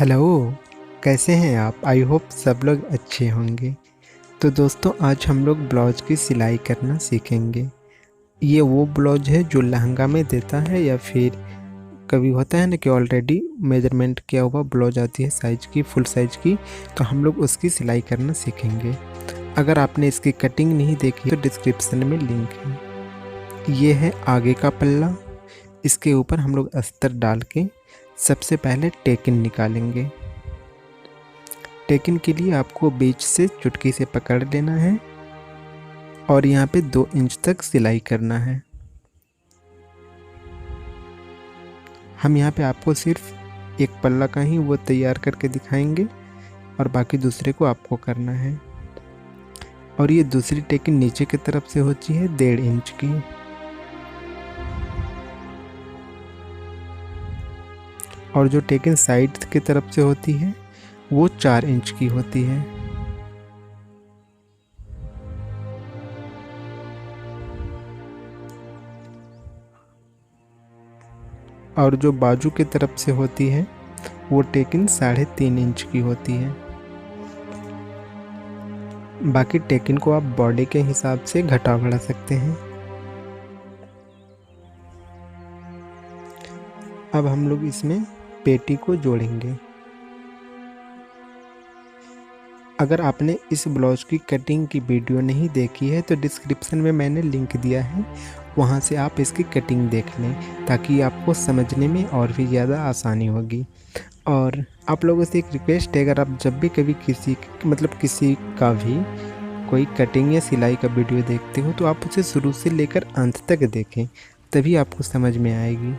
Hello, कैसे हैं आप? आई होप सब लोग अच्छे होंगे। तो दोस्तों आज हम लोग ब्लाउज की सिलाई करना सीखेंगे। ये वो ब्लाउज है जो लहंगा में देता है या फिर कभी होता है ना कि ऑलरेडी मेजरमेंट किया हुआ ब्लाउज आती है साइज की, फुल साइज की, तो हम लोग उसकी सिलाई करना सीखेंगे। अगर आपने इसकी कटिंग नहीं देखी तो डिस्क्रिप्शन में लिंक है। ये है आगे का पल्ला। इसके ऊपर हम लोग अस्तर डाल के सबसे पहले टेकिन निकालेंगे। टेकिन के लिए आपको बीच से चुटकी से पकड़ लेना है और यहाँ पे 2 इंच तक सिलाई करना है। हम यहाँ पे आपको सिर्फ एक पल्ला का ही वो तैयार करके दिखाएंगे और बाकी दूसरे को आपको करना है। और ये दूसरी टेकिन नीचे की तरफ से होती है 1.5 इंच की। और जो टेकिन साइड की तरफ से होती है वो 4 इंच की होती है। और जो बाजू की तरफ से होती है वो टेकिन 3.5 इंच की होती है। बाकी टेकिन को आप बॉडी के हिसाब से घटा बढ़ा सकते हैं। अब हम लोग इसमें पेटी को जोड़ेंगे। अगर आपने इस ब्लाउज की कटिंग की वीडियो नहीं देखी है तो डिस्क्रिप्शन में मैंने लिंक दिया है, वहाँ से आप इसकी कटिंग देख लें ताकि आपको समझने में और भी ज़्यादा आसानी होगी। और आप लोगों से एक रिक्वेस्ट है, अगर आप जब भी कभी किसी का भी कोई कटिंग या सिलाई का वीडियो देखते हो तो आप उसे शुरू से लेकर अंत तक देखें, तभी आपको समझ में आएगी।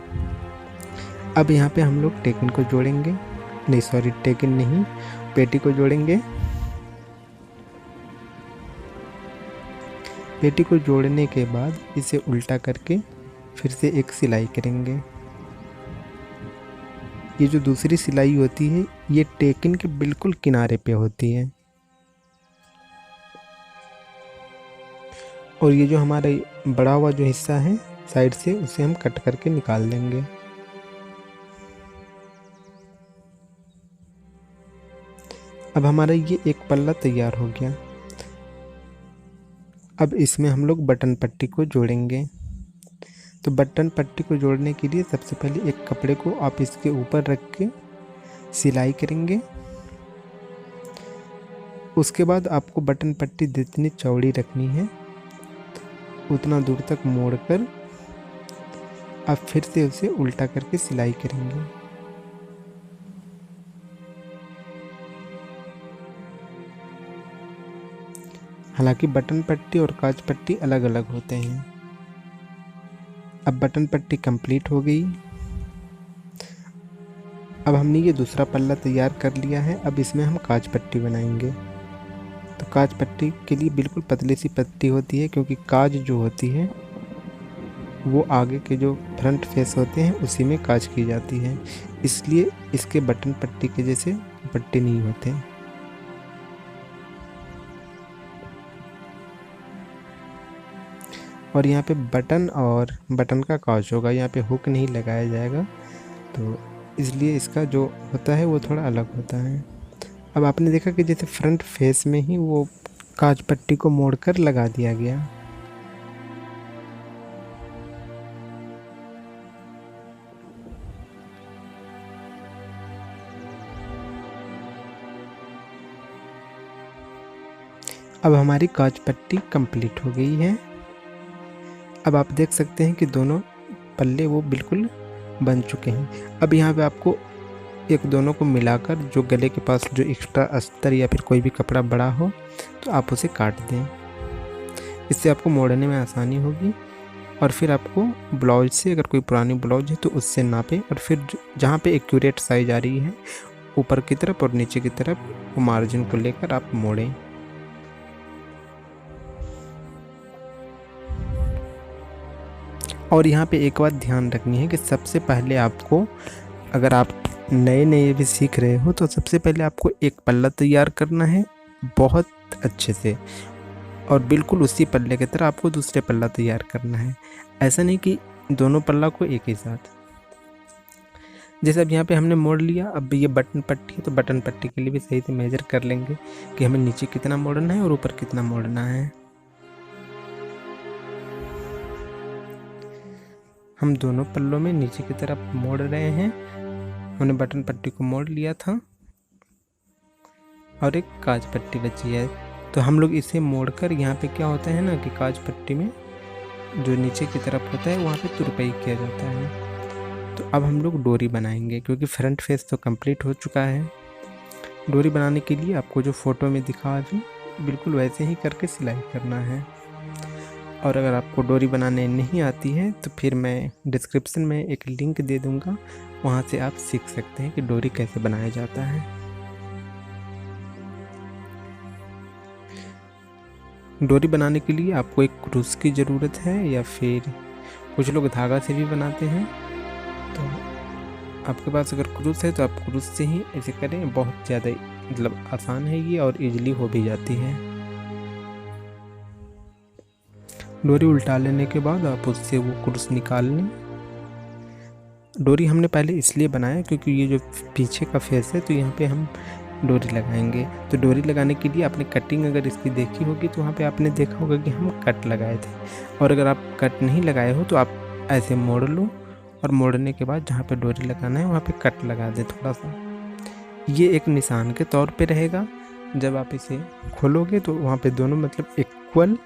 अब यहाँ पे हम लोग टेकिन को जोड़ेंगे, नहीं सॉरी टेकिन नहीं, पेटी को जोड़ेंगे। पेटी को जोड़ने के बाद इसे उल्टा करके फिर से एक सिलाई करेंगे। ये जो दूसरी सिलाई होती है ये टेकिन के बिल्कुल किनारे पे होती है। और ये जो हमारा बड़ा हुआ जो हिस्सा है साइड से, उसे हम कट करके निकाल देंगे। अब हमारा ये एक पल्ला तैयार हो गया। अब इसमें हम लोग बटन पट्टी को जोड़ेंगे। तो बटन पट्टी को जोड़ने के लिए सबसे पहले एक कपड़े को आप इसके ऊपर रख के सिलाई करेंगे। उसके बाद आपको बटन पट्टी जितनी चौड़ी रखनी है उतना दूर तक मोड़कर आप फिर से उसे उल्टा करके सिलाई करेंगे। हालांकि बटन पट्टी और काज पट्टी अलग अलग होते हैं। अब बटन पट्टी कंप्लीट हो गई। अब हमने ये दूसरा पल्ला तैयार कर लिया है। अब इसमें हम काज पट्टी बनाएंगे। तो काज पट्टी के लिए बिल्कुल पतली सी पट्टी होती है, क्योंकि काज जो होती है वो आगे के जो फ्रंट फेस होते हैं उसी में काज की जाती है, इसलिए इसके बटन पट्टी के जैसे पट्टी नहीं होते। और यहाँ पे बटन और बटन का काज होगा, यहाँ पे हुक नहीं लगाया जाएगा, तो इसलिए इसका जो होता है वो थोड़ा अलग होता है। अब आपने देखा कि जैसे फ्रंट फेस में ही वो काज पट्टी को मोड़कर लगा दिया गया। अब हमारी काज पट्टी कंप्लीट हो गई है। अब आप देख सकते हैं कि दोनों पल्ले वो बिल्कुल बन चुके हैं। अब यहाँ पे आपको एक दोनों को मिलाकर जो गले के पास जो एक्स्ट्रा अस्तर या फिर कोई भी कपड़ा बड़ा हो तो आप उसे काट दें, इससे आपको मोड़ने में आसानी होगी। और फिर आपको ब्लाउज से, अगर कोई पुरानी ब्लाउज है तो उससे नापें और फिर जहाँ पे एक्यूरेट साइज आ रही है ऊपर की तरफ और नीचे की तरफ वो मार्जिन को लेकर आप मोड़ें। और यहाँ पे एक बात ध्यान रखनी है कि सबसे पहले आपको, अगर आप नए नए भी सीख रहे हो तो सबसे पहले आपको एक पल्ला तैयार करना है बहुत अच्छे से, और बिल्कुल उसी पल्ले की तरह आपको दूसरे पल्ला तैयार करना है। ऐसा नहीं कि दोनों पल्ला को एक ही साथ। जैसे अब यहाँ पे हमने मोड़ लिया, अब ये बटन पट्टी है तो बटन पट्टी के लिए भी सही से मेजर कर लेंगे कि हमें नीचे कितना मोड़ना है और ऊपर कितना मोड़ना है। हम दोनों पल्लों में नीचे की तरफ मोड़ रहे हैं। हमने बटन पट्टी को मोड़ लिया था और एक काज पट्टी बची है, तो हम लोग इसे मोड़कर यहाँ पे क्या होता है ना कि काज पट्टी में जो नीचे की तरफ होता है वहाँ पे तुरपाई किया जाता है। तो अब हम लोग डोरी बनाएंगे, क्योंकि फ्रंट फेस तो कंप्लीट हो चुका है। डोरी बनाने के लिए आपको जो फ़ोटो में दिखा अभी बिल्कुल वैसे ही करके सिलाई करना है। और अगर आपको डोरी बनाने नहीं आती है तो फिर मैं डिस्क्रिप्शन में एक लिंक दे दूँगा, वहाँ से आप सीख सकते हैं कि डोरी कैसे बनाया जाता है। डोरी बनाने के लिए आपको एक क्रूस की ज़रूरत है, या फिर कुछ लोग धागा से भी बनाते हैं। तो आपके पास अगर क्रूस है तो आप क्रूस से ही ऐसे करें, बहुत ज़्यादा मतलब आसान है ये और इजीली हो भी जाती है। डोरी उल्टा लेने के बाद आप उससे वो क्रूस निकाल लें। डोरी हमने पहले इसलिए बनाया क्योंकि ये जो पीछे का फेस है तो यहाँ पे हम डोरी लगाएंगे। तो डोरी लगाने के लिए आपने कटिंग अगर इसकी देखी होगी तो वहाँ पे आपने देखा होगा कि हम कट लगाए थे, और अगर आप कट नहीं लगाए हो तो आप ऐसे मोड़ लो और मोड़ने के बाद जहाँ पे डोरी लगाना है वहाँ पे कट लगा दें थोड़ा सा। ये एक निशान के तौर पे रहेगा। जब आप इसे खोलोगे तो वहाँ पे दोनों मतलब इक्वल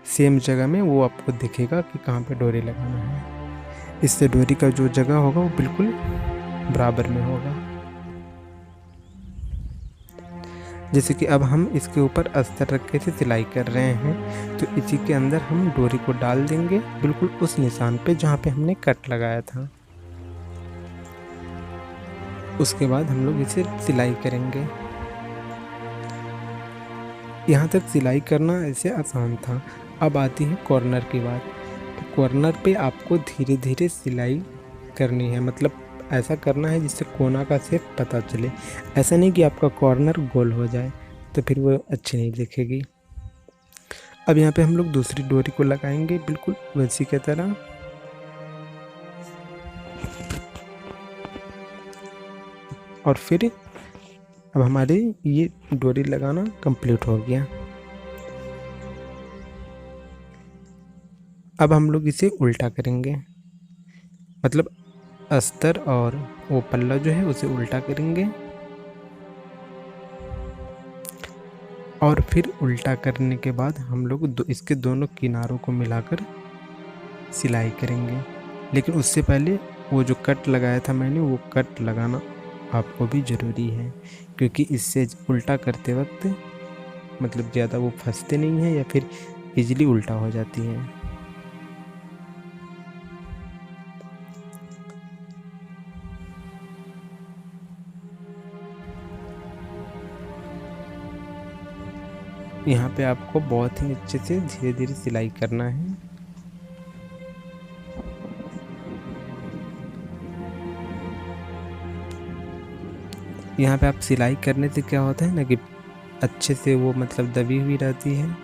सेम जगह में वो आपको दिखेगा कि कहाँ पे डोरी लगाना है। इससे डोरी का जो जगह होगा वो बिल्कुल बराबर में होगा। जैसे कि अब हम इसके ऊपर अस्तर रख के सिलाई कर रहे हैं, तो इसी के अंदर हम डोरी को डाल देंगे बिल्कुल उस निशान पे जहाँ पे हमने कट लगाया था। उसके बाद हम लोग इसे सिलाई करेंगे। यहाँ तक सिलाई करना ऐसे आसान था। अब आती है कॉर्नर की बात। तो कॉर्नर पे आपको धीरे धीरे सिलाई करनी है, मतलब ऐसा करना है जिससे कोना का शेप पता चले। ऐसा नहीं कि आपका कॉर्नर गोल हो जाए, तो फिर वो अच्छी नहीं दिखेगी। अब यहाँ पे हम लोग दूसरी डोरी को लगाएंगे बिल्कुल वैसी की तरह। और फिर अब हमारी ये डोरी लगाना कंप्लीट हो गया। अब हम लोग इसे उल्टा करेंगे, मतलब अस्तर और वो पल्ला जो है उसे उल्टा करेंगे और फिर उल्टा करने के बाद हम लोग इसके दोनों किनारों को मिलाकर सिलाई करेंगे। लेकिन उससे पहले वो जो कट लगाया था मैंने, वो कट लगाना आपको भी ज़रूरी है, क्योंकि इससे उल्टा करते वक्त मतलब ज़्यादा वो फंसते नहीं हैं या फिर इजीली उल्टा हो जाती हैं। यहाँ पे आपको बहुत ही अच्छे से धीरे धीरे सिलाई करना है। यहाँ पे आप सिलाई करने से क्या होता है ना कि अच्छे से वो मतलब दबी हुई रहती है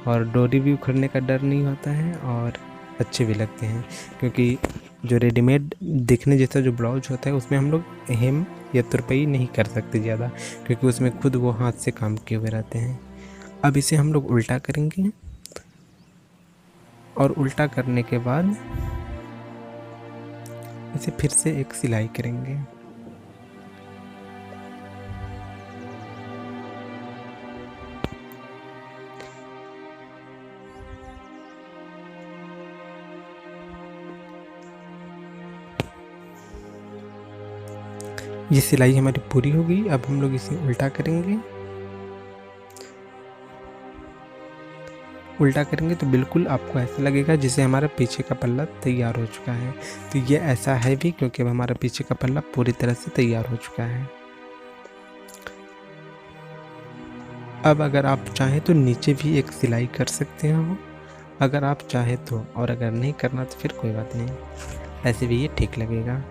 और डोरी भी उखड़ने का डर नहीं होता है और अच्छे भी लगते हैं। क्योंकि जो रेडीमेड दिखने जैसा जो ब्लाउज होता है उसमें हम लोग हेम या तुरपाई नहीं कर सकते ज़्यादा, क्योंकि उसमें खुद वो हाथ से काम किए हुए रहते हैं। अब इसे हम लोग उल्टा करेंगे और उल्टा करने के बाद इसे फिर से एक सिलाई करेंगे। ये सिलाई हमारी पूरी हो गई। अब हम लोग इसे उल्टा करेंगे। उल्टा करेंगे तो बिल्कुल आपको ऐसा लगेगा जैसे हमारा पीछे का पल्ला तैयार हो चुका है। तो ये ऐसा है भी क्योंकि अब हमारा पीछे का पल्ला पूरी तरह से तैयार हो चुका है। अब अगर आप चाहें तो नीचे भी एक सिलाई कर सकते हो, अगर आप चाहें तो, और अगर नहीं करना तो फिर कोई बात नहीं, ऐसे भी ये ठीक लगेगा।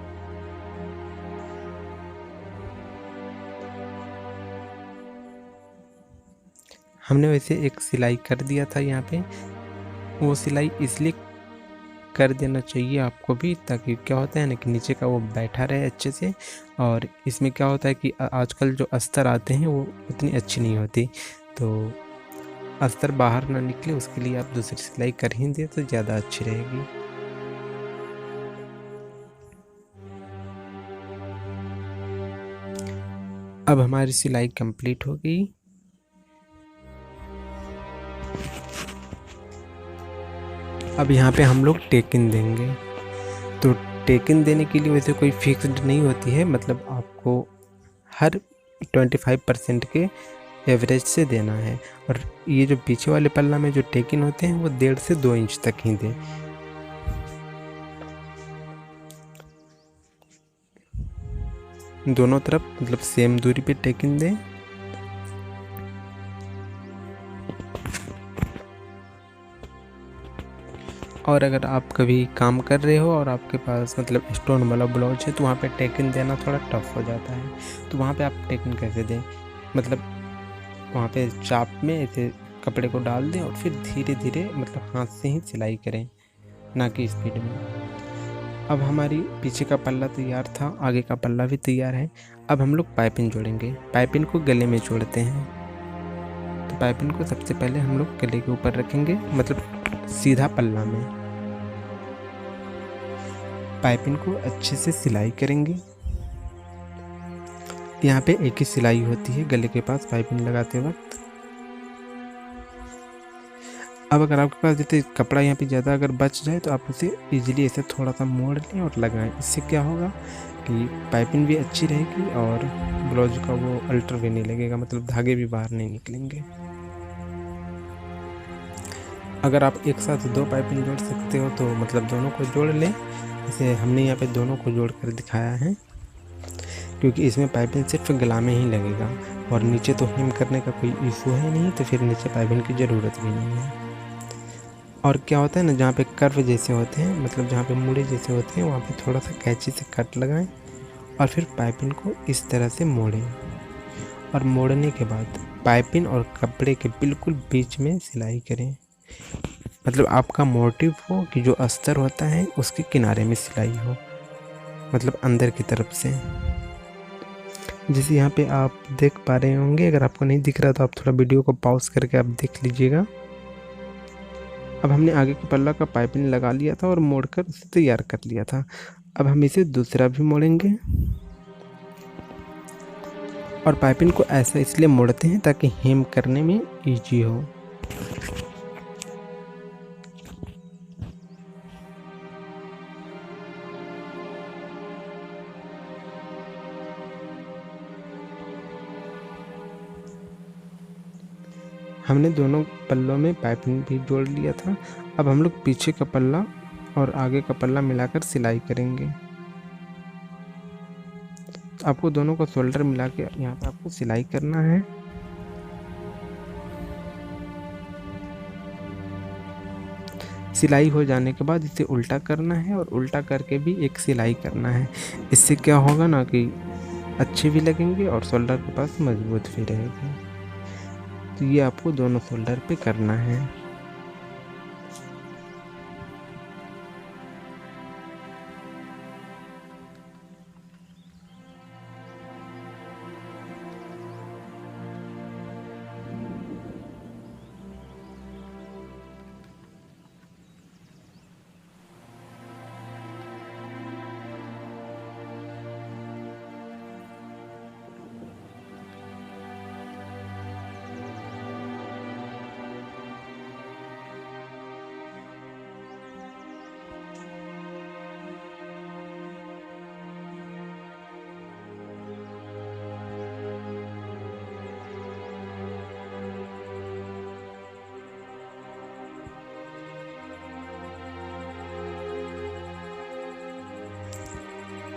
हमने वैसे एक सिलाई कर दिया था यहाँ पे। वो सिलाई इसलिए कर देना चाहिए आपको भी, ताकि क्या होता है ना कि नीचे का वो बैठा रहे अच्छे से। और इसमें क्या होता है कि आजकल जो अस्तर आते हैं वो उतनी अच्छी नहीं होती, तो अस्तर बाहर ना निकले उसके लिए आप दूसरी सिलाई कर ही दें तो ज़्यादा अच्छी रहेगी। अब हमारी सिलाई कंप्लीट हो गई। अब यहाँ पे हम लोग टेकिन देंगे। तो टेकिन देने के लिए वैसे कोई फिक्स्ड नहीं होती है, मतलब आपको हर 25% के एवरेज से देना है। और ये जो पीछे वाले पल्ला में जो टेकिन होते हैं वो 1.5 से 2 इंच तक ही दें। दोनों तरफ मतलब सेम दूरी पे टेकिन दें। और अगर आप कभी काम कर रहे हो और आपके पास मतलब स्टोन वाला ब्लाउज है तो वहाँ पे टेकिन देना थोड़ा टफ हो जाता है। तो वहाँ पे आप टेकिन कैसे दें, मतलब वहाँ पे चाप में ऐसे कपड़े को डाल दें और फिर धीरे धीरे मतलब हाथ से ही सिलाई करें, ना कि स्पीड में। अब हमारी पीछे का पल्ला तैयार था, आगे का पल्ला भी तैयार है। अब हम लोग पाइपिंग जोड़ेंगे। पाइपिंग को गले में जोड़ते हैं। तो पाइपिंग को सबसे पहले हम लोग गले के ऊपर रखेंगे, मतलब सीधा पल्ला में। पाइपिंग को अच्छे से सिलाई करेंगे। यहाँ पे एक ही सिलाई होती है गले के पास पाइपिंग लगाते वक्त। अब अगर आपके पास जैसे कपड़ा यहाँ पे ज़्यादा अगर बच जाए तो आप उसे इजीली ऐसे थोड़ा सा मोड़ लें और लगाएं। इससे क्या होगा कि पाइपिंग भी अच्छी रहेगी और ब्लाउज का वो अल्टर भी नहीं लगेगा, मतलब धागे भी बाहर नहीं निकलेंगे। अगर आप एक साथ 2 पाइपिंग जोड़ सकते हो तो मतलब दोनों को जोड़ लें। जैसे हमने यहाँ पे दोनों को जोड़ कर दिखाया है, क्योंकि इसमें पाइपिंग सिर्फ गला में ही लगेगा और नीचे तो हेम करने का कोई इशू है नहीं, तो फिर नीचे पाइपिंग की ज़रूरत भी नहीं है। और क्या होता है ना, जहाँ पे कर्व जैसे होते हैं, मतलब जहाँ पे मुड़े जैसे होते हैं, वहाँ पे थोड़ा सा कैंची से कट लगाएं और फिर पाइपिंग को इस तरह से मोड़ें। और मोड़ने के बाद पाइपिंग और कपड़े के बिल्कुल बीच में सिलाई करें। मतलब आपका मोटिव हो कि जो अस्तर होता है उसके किनारे में सिलाई हो, मतलब अंदर की तरफ से। जैसे यहाँ पे आप देख पा रहे होंगे, अगर आपको नहीं दिख रहा तो आप थोड़ा वीडियो को पॉज करके आप देख लीजिएगा। अब हमने आगे के पल्ला का पाइपिंग लगा लिया था और मोड़कर उसे तैयार कर लिया था। अब हम इसे दूसरा भी मोड़ेंगे। और पाइपिंग को ऐसा इसलिए मोड़ते हैं ताकि हेम करने में इजी हो। हमने दोनों पल्लों में पाइपिंग भी जोड़ लिया था। अब हम लोग पीछे का पल्ला और आगे का पल्ला मिलाकर सिलाई करेंगे। आपको दोनों को शोल्डर मिला के यहाँ पे आपको सिलाई करना है। सिलाई हो जाने के बाद इसे उल्टा करना है और उल्टा करके भी एक सिलाई करना है। इससे क्या होगा ना कि अच्छे भी लगेंगे और शोल्डर के पास मजबूत भी रहेगी। तो ये आपको दोनों शोल्डर पे करना है।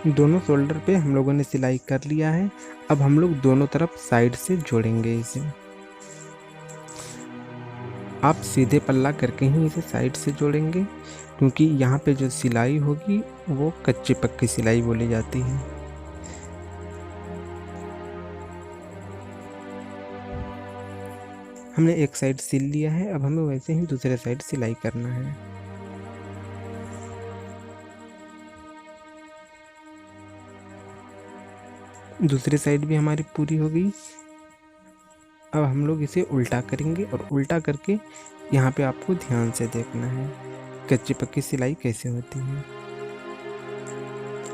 दोनों शोल्डर पे हम लोगों ने सिलाई कर लिया है। अब हम लोग दोनों तरफ साइड से जोड़ेंगे इसे। आप सीधे पल्ला करके ही इसे साइड से जोड़ेंगे, क्योंकि यहाँ पे जो सिलाई होगी वो कच्ची पक्की सिलाई बोली जाती है। हमने एक साइड सिल लिया है, अब हमें वैसे ही दूसरे साइड सिलाई करना है। दूसरी साइड भी हमारी पूरी हो गई। अब हम लोग इसे उल्टा करेंगे और उल्टा करके यहाँ पे आपको ध्यान से देखना है कच्ची पक्की सिलाई कैसे होती है।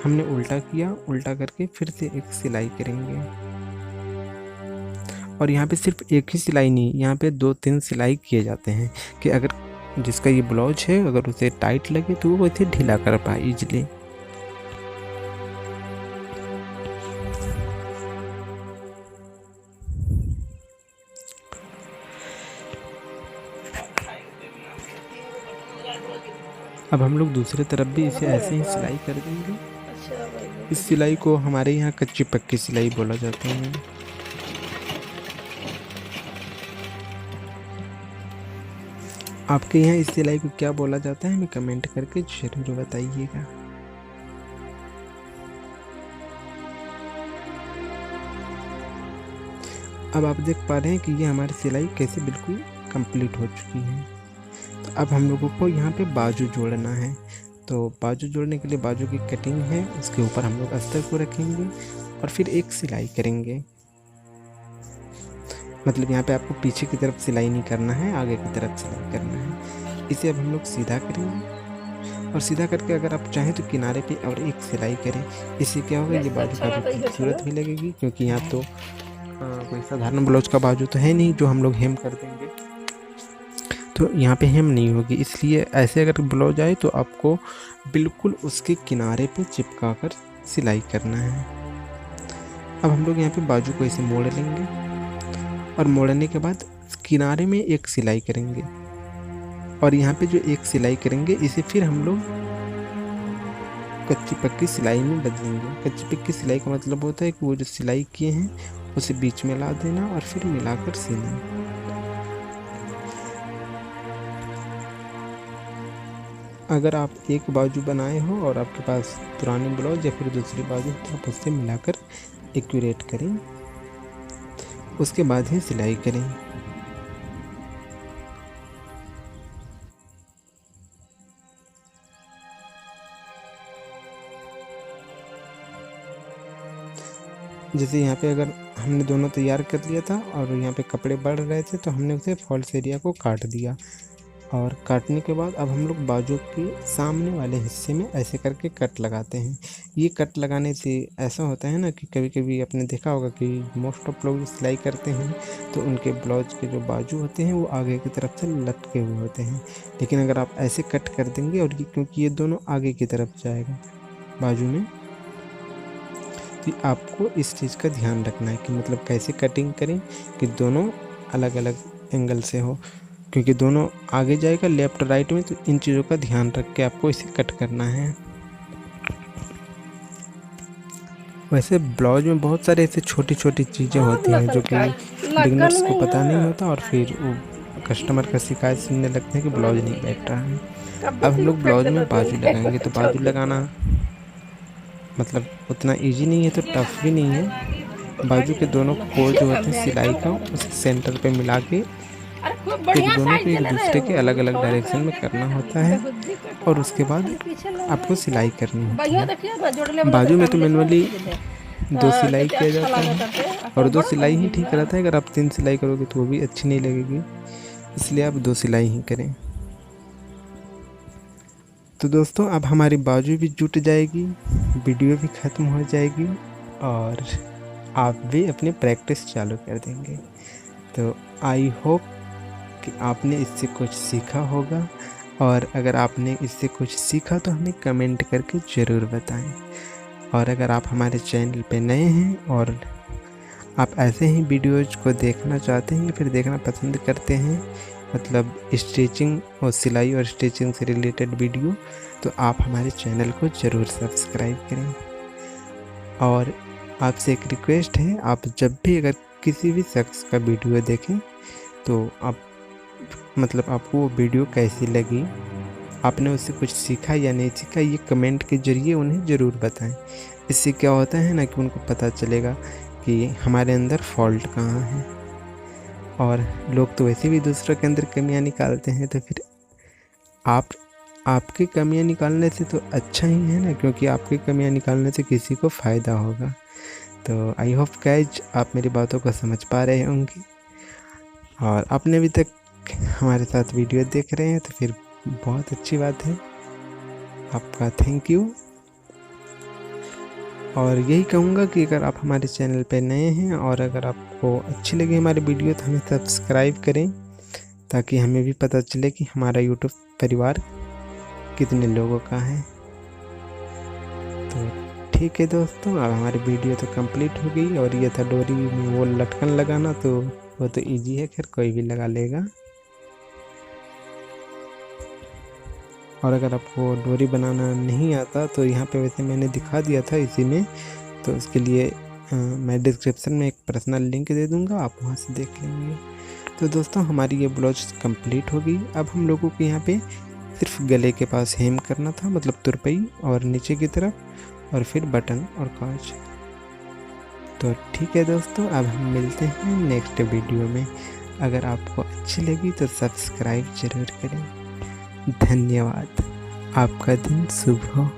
हमने उल्टा किया, उल्टा करके फिर से एक सिलाई करेंगे। और यहाँ पे सिर्फ एक ही सिलाई नहीं, यहाँ पे 2-3 सिलाई किए जाते हैं कि अगर जिसका ये ब्लाउज है अगर उसे टाइट लगे तो वो इसे ढीला कर पाए इजीली। अब हम लोग दूसरी तरफ भी इसे ऐसे ही सिलाई कर देंगे। इस सिलाई को हमारे यहाँ कच्ची पक्की सिलाई बोला जाता है। आपके यहाँ इस सिलाई को क्या बोला जाता है हमें कमेंट करके जरूर बताइएगा। अब आप देख पा रहे हैं कि ये हमारी सिलाई कैसे बिल्कुल कंप्लीट हो चुकी है। तो अब हम लोगों को यहाँ पे बाजू जोड़ना है। तो बाजू जोड़ने के लिए बाजू की कटिंग है, उसके ऊपर हम लोग अस्तर को रखेंगे और फिर एक सिलाई करेंगे। मतलब यहाँ पे आपको पीछे की तरफ सिलाई नहीं करना है, आगे की तरफ सिलाई करना है। इसे अब हम लोग सीधा करेंगे और सीधा करके अगर आप चाहें तो किनारे पे और एक सिलाई करें। इससे क्या होगा, ये बाजू काफ़ी खूबसूरत भी लगेगी, क्योंकि यहाँ तो कोई साधारण ब्लाउज का बाजू तो है नहीं जो हम लोग हेम कर देंगे, तो यहाँ पे हेम नहीं होगी। इसलिए ऐसे अगर ब्लाउज आए तो आपको बिल्कुल उसके किनारे पे चिपका कर सिलाई करना है। अब हम लोग यहाँ पे बाजू को इसे मोड़ लेंगे और मोड़ने के बाद किनारे में एक सिलाई करेंगे और यहाँ पे जो एक सिलाई करेंगे इसे फिर हम लोग कच्ची पक्की सिलाई में बदलेंगे। कच्ची पक्की सिलाई का मतलब होता है कि वो जो सिलाई किए हैं उसे बीच में ला देना और फिर मिलाकर सीना। अगर आप एक बाजू बनाए हो और आपके पास पुरानी ब्लाउज या फिर दूसरी बाजू तो आप उससे मिलाकर एक्यूरेट करें, उसके बाद ही सिलाई करें। जैसे यहाँ पे अगर हमने दोनों तैयार कर लिया था और यहाँ पे कपड़े बढ़ रहे थे तो हमने उसे फॉल्स एरिया को काट दिया और काटने के बाद अब हम लोग बाजू के सामने वाले हिस्से में ऐसे करके कट लगाते हैं। ये कट लगाने से ऐसा होता है ना कि कभी कभी आपने देखा होगा कि मोस्ट ऑफ लोग सिलाई करते हैं तो उनके ब्लाउज के जो बाजू होते हैं वो आगे की तरफ से लटके हुए होते हैं, लेकिन अगर आप ऐसे कट कर देंगे और क्योंकि ये दोनों आगे की तरफ जाएगा बाजू में, तो आपको इस चीज़ का ध्यान रखना है कि मतलब कैसे कटिंग करें कि दोनों अलग अलग एंगल से हो, क्योंकि दोनों आगे जाएगा लेफ़्ट राइट में, तो इन चीज़ों का ध्यान रख के आपको इसे कट करना है। वैसे ब्लाउज में बहुत सारे ऐसे छोटी छोटी चीज़ें होती हैं जो कि बिगनर्स को पता नहीं होता और फिर वो कस्टमर का शिकायत सुनने लगते हैं कि ब्लाउज नहीं बैठ रहा है। अब हम लोग ब्लाउज में बाजू लगाएंगे, तो बाजू लगाना मतलब उतना इजी नहीं है तो टफ भी नहीं है। बाजू के दोनों कोर जो होते हैं सिलाई का उसे सेंटर पे मिला के फिर दोनों को एक दूसरे के अलग अलग डायरेक्शन में करना होता है और उसके बाद आपको सिलाई करनी होती है। बाजू में तो मैनुअली 2 सिलाई किया जाता है और 2 सिलाई ही ठीक रहता है। अगर आप 3 सिलाई करोगे तो वो भी अच्छी नहीं लगेगी, इसलिए आप 2 सिलाई ही करें। तो दोस्तों अब हमारी बाजू भी जुट जाएगी, वीडियो भी ख़त्म हो जाएगी और आप भी अपनी प्रैक्टिस चालू कर देंगे। तो आई होप कि आपने इससे कुछ सीखा होगा, और अगर आपने इससे कुछ सीखा तो हमें कमेंट करके ज़रूर बताएं। और अगर आप हमारे चैनल पे नए हैं और आप ऐसे ही वीडियोज़ को देखना चाहते हैं या फिर देखना पसंद करते हैं, मतलब स्टिचिंग और सिलाई और स्टिचिंग से रिलेटेड वीडियो, तो आप हमारे चैनल को ज़रूर सब्सक्राइब करें। और आपसे एक रिक्वेस्ट है, आप जब भी अगर किसी भी शख्स का वीडियो देखें तो आप मतलब आपको वो वीडियो कैसी लगी, आपने उससे कुछ सीखा या नहीं सीखा, ये कमेंट के ज़रिए उन्हें ज़रूर बताएं। इससे क्या होता है ना कि उनको पता चलेगा कि हमारे अंदर फॉल्ट कहाँ है। और लोग तो वैसे भी दूसरों के अंदर कमियां निकालते हैं, तो फिर आपकी कमियां निकालने से तो अच्छा ही है ना, क्योंकि आपकी कमियां निकालने से किसी को फ़ायदा होगा। तो आई होप गाइज आप मेरी बातों को समझ पा रहे होंगे, और आपने अभी तक हमारे साथ वीडियो देख रहे हैं तो फिर बहुत अच्छी बात है, आपका थैंक यू। और यही कहूँगा कि अगर आप हमारे चैनल पे नए हैं और अगर आपको अच्छी लगी हमारी वीडियो तो हमें सब्सक्राइब करें, ताकि हमें भी पता चले कि हमारा यूट्यूब परिवार कितने लोगों का है। तो ठीक है दोस्तों, अब हमारी वीडियो तो कंप्लीट हो गई, और ये था डोरी में वो लटकन लगाना, तो वो तो इजी है, खैर कोई भी लगा लेगा। और अगर आपको डोरी बनाना नहीं आता तो यहाँ पे वैसे मैंने दिखा दिया था इसी में, तो उसके लिए मैं डिस्क्रिप्शन में एक पर्सनल लिंक दे दूँगा, आप वहाँ से देख लेंगे। तो दोस्तों हमारी ये ब्लाउज कंप्लीट हो गई। अब हम लोगों को यहाँ पे सिर्फ गले के पास हेम करना था, मतलब तुरपाई, और नीचे की तरफ, और फिर बटन और काज। तो ठीक है दोस्तों, अब हम मिलते हैं नेक्स्ट वीडियो में। अगर आपको अच्छी लगी तो सब्सक्राइब ज़रूर करें। धन्यवाद, आपका दिन शुभ हो।